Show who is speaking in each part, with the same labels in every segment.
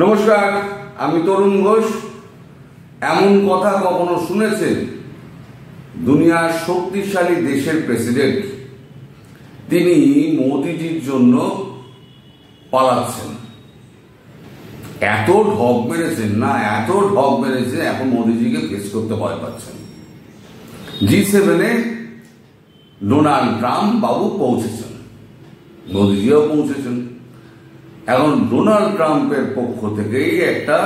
Speaker 1: নমস্কার, আমি তরুণ ঘোষ। এমন কথা কখনো শুনেছেন? দুনিয়ার শক্তিশালী দেশের প্রেসিডেন্ট তিনি মোদিজির জন্য পালাচ্ছেন। এত ঢপ মেরেছেন না, এত ঢপ মেরেছেন, এখন মোদিজিকে ফেস করতে ভয় পাচ্ছেন। G7-এ ডোনাল্ড ট্রাম্প বাবু পৌঁছেছেন, মোদিজিও পৌঁছেছেন। এখন ডোনাল্ড ট্রাম্পের পক্ষ থেকেই একটা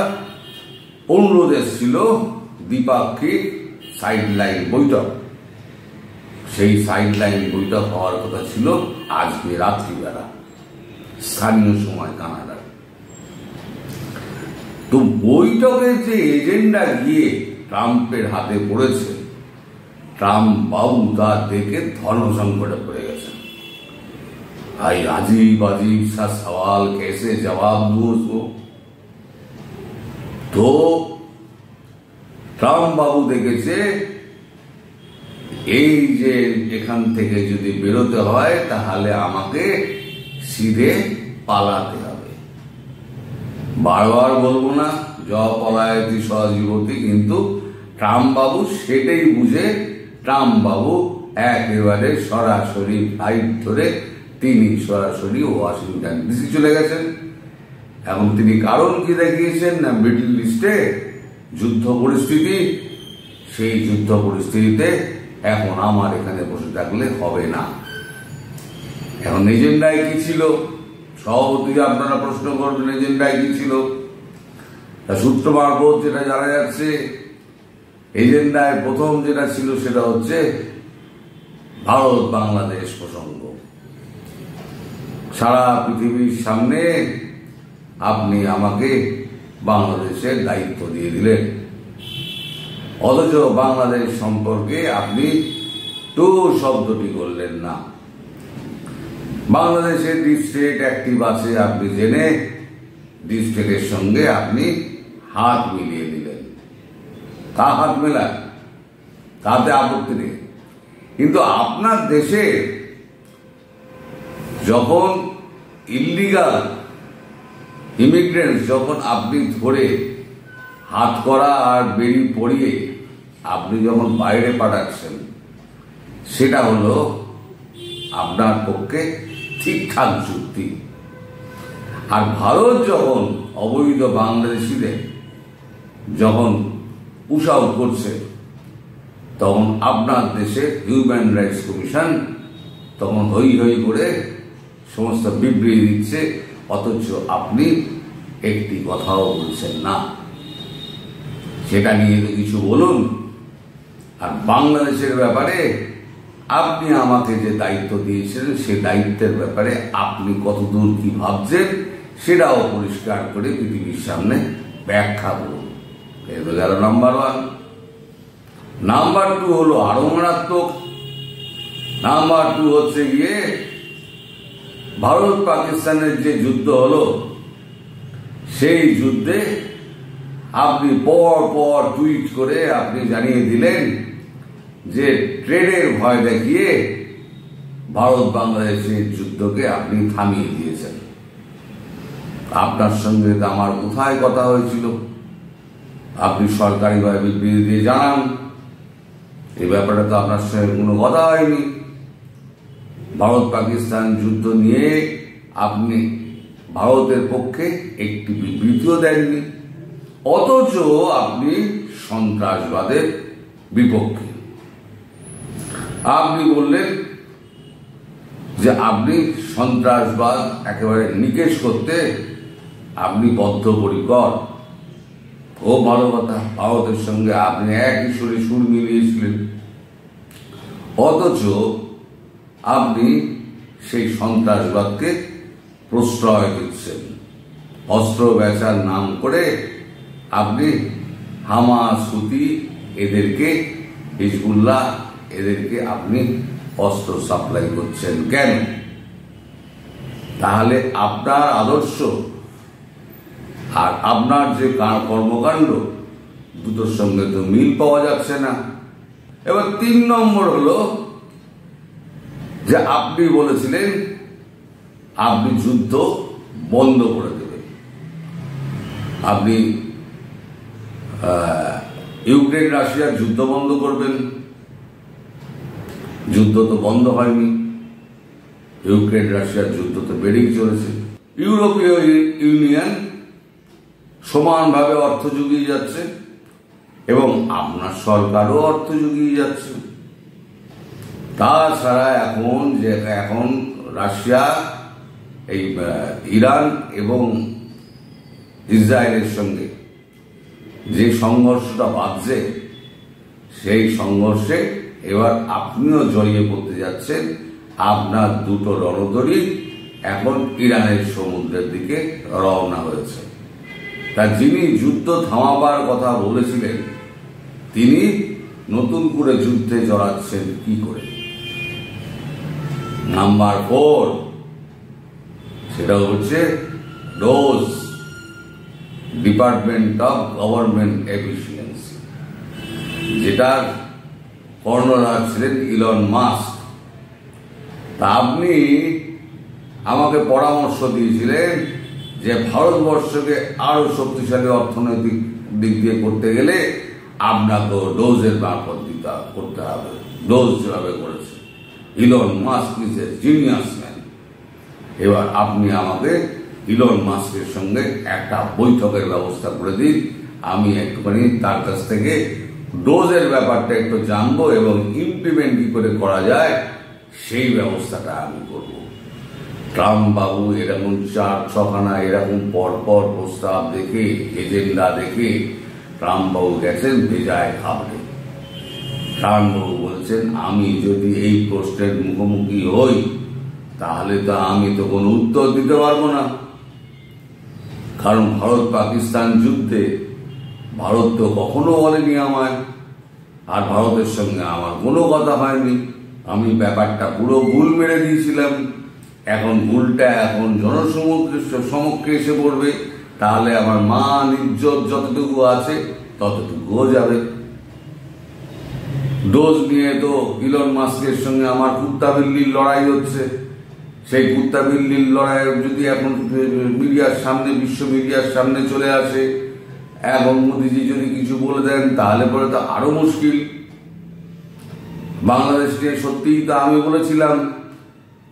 Speaker 1: অনুরোধ এসেছিল দ্বিপাক্ষিক সাইডলাইন বৈঠক। সেই সাইডলাইন বৈঠক হওয়ার কথা ছিল আজকে রাত্রিবেলা, স্থানীয় সময় কানাডা। তো বৈঠকের যে এজেন্ডা গিয়ে ট্রাম্পের হাতে পড়েছে, ট্রাম্প বাবু তা দেখে ধর্মসংকটে পড়ে গেছেন। भाई अजीब अजीब सा सवाल, कैसे जवाब दूं उसको। तो ট্রাম্প বাবু দেখেছে এই যে এখান থেকে যদি বেরোতে হয় তাহলে আমাকে সিধে পালাতে হবে। বারবার বলবো না জপলায়তি সহজীবতী, কিন্তু ট্রাম্প বাবু সেটাই বুঝে ট্রাম্প বাবু একেবারে সরাসরি ফ্লাইট ধরে তিনি সরাসরি ওয়াশিংটন ডিসি চলে গেছেন। এখন তিনি কারণ কি দেখিয়েছেন না, মিডল ইস্টে যুদ্ধ পরিস্থিতি, সেই যুদ্ধ পরিস্থিতিতে এখন আমার এখানে বসে থাকলে হবে না। এখন এজেন্ডায় কি ছিল? সভাপতি আপনারা প্রশ্ন করবেন এজেন্ডায় কি ছিল। সূত্র মারফত যেটা জানা যাচ্ছে, এজেন্ডায় প্রথম যেটা ছিল সেটা হচ্ছে ভারত বাংলাদেশ প্রসঙ্গ। সারা পৃথিবীর সামনে আপনি আমাকে বাংলাদেশের দায়িত্ব দিয়ে দিলেন, অথচ বাংলাদেশ সম্পর্কে আপনি টু শব্দটি করলেন না। বাংলাদেশের ডিপ স্টেট অ্যাক্টিভ আছে আপনি জেনে ডিপ স্টেটের সঙ্গে আপনি হাত মিলিয়ে দিলেন। তা হাত মেলান, তাতে আপত্তি নেই, কিন্তু আপনার দেশে যখন ইলিগাল ইমিগ্রেন্টস যখন আপনি ধরে হাত করা আর বেরি পড়িয়ে আপনি যখন বাইরে পাঠাচ্ছেন, সেটা হলো আপনার পক্ষে ঠিকঠাক যুক্তি। আর ভারত যখন অবৈধ বাংলাদেশিদের যখন পুশ আউট করছে, তখন আপনার দেশে হিউম্যান রাইটস কমিশন তখন হই হই করে সমস্ত বিবৃতি দিচ্ছে, অথচ আপনি একটি কথাও বলছেন না। সেটা নিয়ে তো কিছু বলুন। আর বাংলাদেশের ব্যাপারে আপনি আমাকে যে দায়িত্ব দিয়েছিলেন, সে দায়িত্বের ব্যাপারে আপনি কতদূর কি ভাবছেন সেটাও পরিষ্কার করে পৃথিবীর সামনে ব্যাখ্যা করুন। এই তো গেল নাম্বার 1। নাম্বার 2 হলো আরো মারাত্মক। নাম্বার 2 হচ্ছে গিয়ে ভারত পাকিস্তানের যে যুদ্ধ হলো, সেই যুদ্ধে আপনি পর পর টুইট করে আপনি জানিয়ে দিলেন যে ট্রেডের ভয় দেখিয়ে ভারত বাংলাদেশের যুদ্ধকে আপনি থামিয়ে দিয়েছেন। আপনার সঙ্গে আমার কোথায় কথা হয়েছিল? আপনি সরকারিভাবে বিবৃতি দিয়ে জানান। এই ব্যাপারে তো আপনার সঙ্গে কোনো কথা হয়নি। ভারত পাকিস্তান যুদ্ধ নিয়ে আপনি ভারতের পক্ষে একটি বিবৃতিও দেননি, অথচ আপনি সন্ত্রাসবাদের বিপক্ষে। আপনি বললেন যে আপনি সন্ত্রাসবাদ একেবারে নিকেশ করতে আপনি বদ্ধপরিকর। ও ভালো কথা, ভারতের সঙ্গে আপনি একই সুরে সুর মিলিয়েছিলেন, অথচ আপনি সেই সন্ত্রাসবাদকে প্রশ্রয় দিচ্ছেন। অস্ত্র বেচার নাম করে আপনি হামাস, হুতি এদেরকে, হিজবুল্লাহ এদেরকে আপনি অস্ত্র সাপ্লাই করছেন কেন? তাহলে আপনার আদর্শ আর আপনার যে কর্মকাণ্ড দুটোর সঙ্গে তো মিল পাওয়া যাচ্ছে না। এবার 3 নম্বর হলো যে আপনি বলেছিলেন আপনি যুদ্ধ বন্ধ করে দেবেন। আপনি ইউক্রেন রাশিয়ার যুদ্ধ বন্ধ করবেন। যুদ্ধ তো বন্ধ হয়নি, ইউক্রেন রাশিয়ার যুদ্ধ তো বেড়েই চলেছে। ইউরোপীয় ইউনিয়ন সমানভাবে অর্থ জুগিয়ে যাচ্ছে এবং আপনার সরকারও অর্থ জুগিয়ে যাচ্ছে। তাছাড়া এখন রাশিয়া এই ইরান এবং ইসরায়েলের সঙ্গে যে সংঘর্ষটা বাঁধছে, সেই সংঘর্ষে এবার আপনিও জড়িয়ে পড়তে যাচ্ছেন। আপনার দুটো রণতরী এখন ইরানের সমুদ্রের দিকে রওনা হয়েছে। তা যিনি যুদ্ধ থামাবার কথা বলেছিলেন, তিনি নতুন করে যুদ্ধে জড়াচ্ছেন কি করে? নাম্বার 4, সেটা হচ্ছে dose, department of government efficiency, যেটার কর্ণধার ছিলেন ইলন মাস্ক। তা আপনি আমাকে পরামর্শ দিয়েছিলেন যে ভারতবর্ষকে আরো শক্তিশালী অর্থনৈতিক দিক দিয়ে করতে গেলে আপনাকে ডোজের মারফত করতে হবে। ডোজ যেভাবে করেছে, Elon Musk is a genius man. এবার আপনি আমাকে ইলন মাস্কের সঙ্গে একটা বৈঠকের ব্যবস্থা করে দিন। আমি একটুখানি তার কাছ থেকে ডোজের ব্যাপারটা একটু জানবো এবং ইমপ্লিমেন্ট কি করে করা যায় সেই ব্যবস্থাটা আমি করব। ট্রাম্প বাবু এরকম 4-6খানা এরকম পরপর প্রস্তাব দেখে, এজেন্ডা দেখে ট্রাম্প বাবু গেছেন বেজায় খাবড়ে। ট্রাম্প বাবু বলছেন, আমি যদি এই প্রশ্নের মুখোমুখি হই তাহলে তো আমি তো কোনো উত্তর দিতে পারবো না, কারণ ভারত পাকিস্তান যুদ্ধে ভারত তো কখনো বলেনি আমায়, আর ভারতের সঙ্গে আমার কোনো কথা হয়নি। আমি ব্যাপারটা পুরো ভুল মেরে দিয়েছিলাম। এখন ভুলটা এখন জনসমুদ্রের সমক্ষে এসে পড়বে, তাহলে আমার মান ইজ্জত যতটুকু আছে ততটুকুও যাবে। ডোজ নিয়ে তো ইলন মাস্কের সঙ্গে আমার কুত্তা বিল্লির লড়াই হচ্ছে। সেই কুত্তা বিল্লির লড়াই যদি এখন মিডিয়ার সামনে, বিশ্ব মিডিয়ার সামনে চলে আসে, এখন মোদিজি যদি কিছু বলে দেন তাহলে পরে তো আরো মুশকিল। বাংলাদেশ নিয়ে সত্যিই তো আমি বলেছিলাম,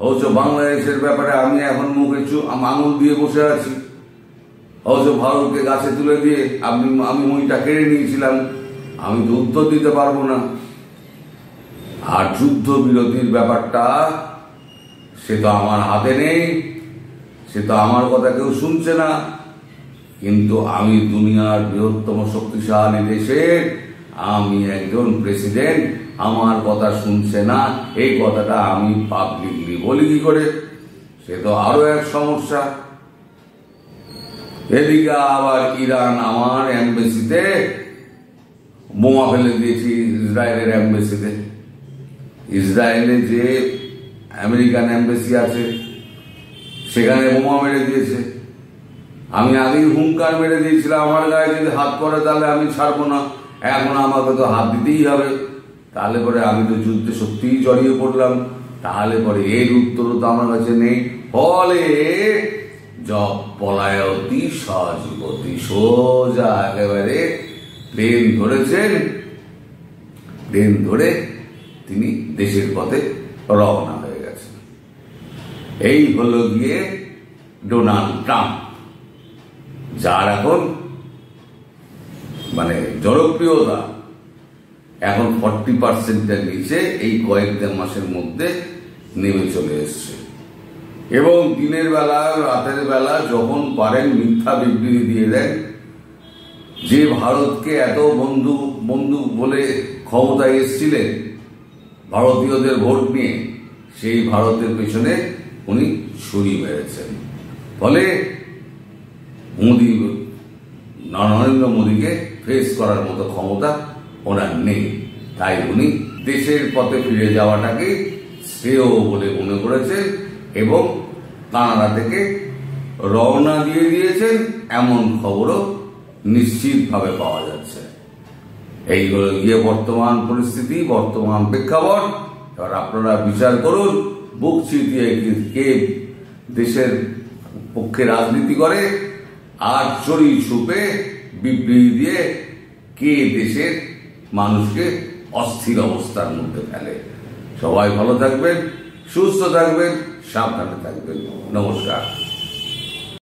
Speaker 1: অবশ্য বাংলাদেশের ব্যাপারে আমি এখন মুখে আঙুল দিয়ে বসে আছি। অবশ্য ভারতকে গাছে তুলে দিয়ে আমি মইটা কেড়ে নিয়েছিলাম, আমি তো উত্তর দিতে পারবো না। আর যুদ্ধ বিরতির ব্যাপারটা সে তো আমার হাতে নেই, সে তো আমার কথা কেউ শুনছে না। কিন্তু আমি দুনিয়ার বৃহত্তম শক্তিশালী দেশের আমি একজন প্রেসিডেন্ট, আমার কথা শুনছে না, এই কথাটা আমি পাবলিকলি বলি কি করে? সে তো আরো এক সমস্যা। এদিকে আবার ইরান আমার এমবেসিতে বোমা ফেলে দিয়েছি, ইসরায়েলের এমবেসিতে। ইসরায়েলে যে আমেরিকান এমবেসি আছে সেখানে বোমা মেরে দিয়েছে। আমি আগেই হুঙ্কার মেরে দিয়েছিলাম, আমার গায়ে যদি হাত পড়ে তাহলে আমি ছাড়বো না, এখন আমাকে তো হাত দিতেই হবে। তাহলে পরে আমি তো যুদ্ধে সত্যিই জড়িয়ে পড়লাম। তাহলে পরে এর উত্তরও তো আমার কাছে নেই। ফলে জব পলায়তি সজীবতী, সোজা একেবারে প্লেন ধরেছেন, প্লেন ধরে তিনি দেশের পথে রওনা হয়ে গেছেন। এই হলো গিয়ে ডোনাল্ড ট্রাম্প, যার এখন মানে জনপ্রিয়তা এখন 40%-এর নিচে এই কয়েক মাসের মধ্যে নেমে চলে এসছে। এবং দিনের বেলা, রাতের বেলা যখন পারেন মিথ্যা বিবৃতি দিয়ে দেন। যে ভারতকে এত বন্ধু বন্ধু বলে ক্ষমতায় এসেছিলেন ভারতীয়দের ভোট নিয়ে, সেই ভারতের পেছনে উনি ছুরি মেরেছেন। ফলে নরেন্দ্র মোদীকে ফেস করার মতো ক্ষমতা ওনার নেই। তাই উনি দেশের পথে ফিরে যাওয়াটাকে শ্রেয় বলে মনে করেছেন এবং কানাডা থেকে রওনা দিয়ে দিয়েছেন, এমন খবরও নিশ্চিতভাবে পাওয়া যাচ্ছে। এইগুলো গিয়ে বর্তমান পরিস্থিতি, বর্তমান প্রেক্ষাপট। এবার আপনারা বিচার করুন, বুক চিতিয়ে কে দেশের পক্ষে রাজনীতি করে আর চড়ি ছুপে বিবৃতি দিয়ে কে দেশের মানুষকে অস্থির অবস্থার মধ্যে ফেলে। সবাই ভালো থাকবেন, সুস্থ থাকবেন, সাবধানে থাকবেন। নমস্কার।